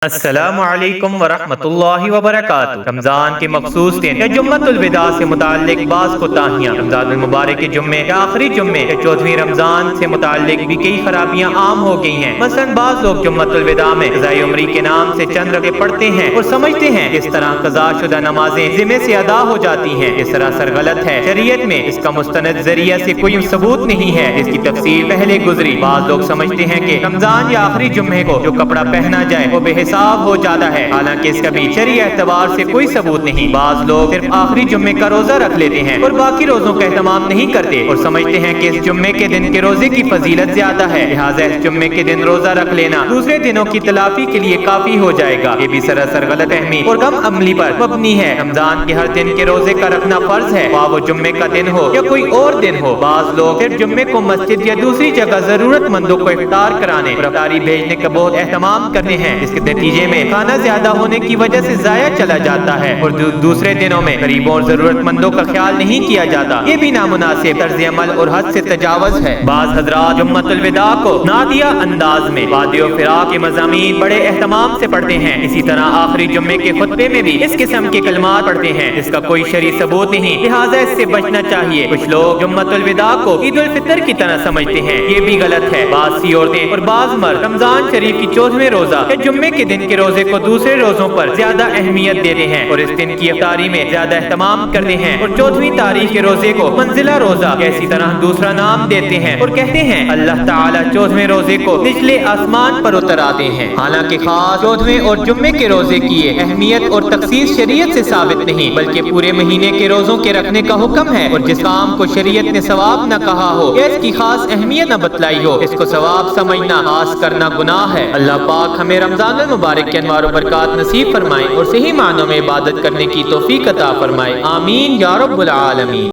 السلام علیکم ورحمۃ اللہ وبرکاتہ۔ رمضان کے مخصوص دن یا جمعۃ الوداع سے متعلق بعض کوتاہیاں۔ رمضان المبارک کے جمعے یا آخری جمعے یا 14ویں رمضان سے متعلق بھی کئی خرابیاں عام ہو گئی ہیں۔ مثلا بعض لوگ جمعۃ الوداع میں قضائے عمری کے نام سے چند رکعتیں پڑھتے ہیں اور سمجھتے ہیں اس طرح قضا شدہ نمازیں ذمے سے ادا ہو جاتی ہیں۔ اس سراسر غلط ہے۔ شریعت میں اس کا مستند ذریعہ سے کوئی ثبوت نہیں ہے، اس کی تفصیل پہلے گزری۔ بعض لوگ سمجھتے ہیں کہ رمضان یا آخری جمعے کو جو کپڑا پہنا جائے وہ بے حساب ہو جاتا ہے، حالانکہ اس کا بھی شرعی اعتبار سے کوئی ثبوت نہیں۔ بعض لوگ صرف آخری جمعے کا روزہ رکھ لیتے ہیں اور باقی روزوں کا اہتمام نہیں کرتے اور سمجھتے ہیں کہ اس جمعے کے دن کے روزے کی فضیلت زیادہ ہے، لہٰذا اس جمعے کے دن روزہ رکھ لینا دوسرے دنوں کی تلافی کے لیے کافی ہو جائے گا۔ یہ بھی سراسر غلط فہمی اور کم عملی پر مبنی ہے۔ رمضان کے ہر دن کے روزے کا رکھنا فرض ہے، خواہ وہ جمعے کا دن ہو یا کوئی اور دن ہو۔ بعض لوگ صرف جمعے کو مسجد یا دوسری جگہ ضرورت مندوں کو افطار کرانے اور افطاری بھیجنے کا بہت اہتمام کرتے ہیں، جس کے نتیجے میں کھانا زیادہ ہونے کی وجہ سے ضائع چلا جاتا ہے اور دوسرے دنوں میں غریبوں اور ضرورت مندوں کا خیال نہیں کیا جاتا۔ یہ بھی نامناسب طرز عمل اور حد سے تجاوز ہے۔ بعض حضرات جمعۃ الوداع کو نادیہ انداز میں وعدے و فراق کے مضامین بڑے اہتمام سے پڑھتے ہیں، اسی طرح آخری جمعے کے خطبے میں بھی اس قسم کے کلمات پڑھتے ہیں جس کا کوئی شرعی ثبوت نہیں، لہٰذا اس سے بچنا چاہیے۔ کچھ لوگ جمعۃ الوداع کو عید الفطر کی طرح سمجھتے ہیں، یہ بھی غلط ہے۔ بعض سی عورتیں اور بعض مرد رمضان شریف کی 14ویں روزہ یا جمعے کے دن کے روزے کو دوسرے روزوں پر زیادہ اہمیت دیتے ہیں اور اس دن کی افطاری میں زیادہ اہتمام کرتے ہیں اور 14ویں تاریخ کے روزے کو منزلہ روزہ یا اسی طرح دوسرا نام دیتے ہیں اور کہتے ہیں اللہ تعالیٰ 14ویں روزے کو نچلے آسمان پر اتر آتے ہیں، حالانکہ خاص 14ویں اور جمعے کے روزے کی اہمیت اور تخصیص شریعت سے ثابت نہیں بلکہ پورے مہینے کے روزوں کے رکھنے کا حکم ہے، اور جس کام کو شریعت نے ثواب نہ کہا ہو یا اس کی خاص اہمیت نہ بتلائی ہو اس کو ثواب سمجھنا خاص کرنا گناہ ہے۔ اللہ پاک ہمیں رمضان المبارک کے انوار و برکات نصیب فرمائے اور صحیح معنوں میں عبادت کرنے کی توفیق عطا فرمائے، آمین یا رب العالمین۔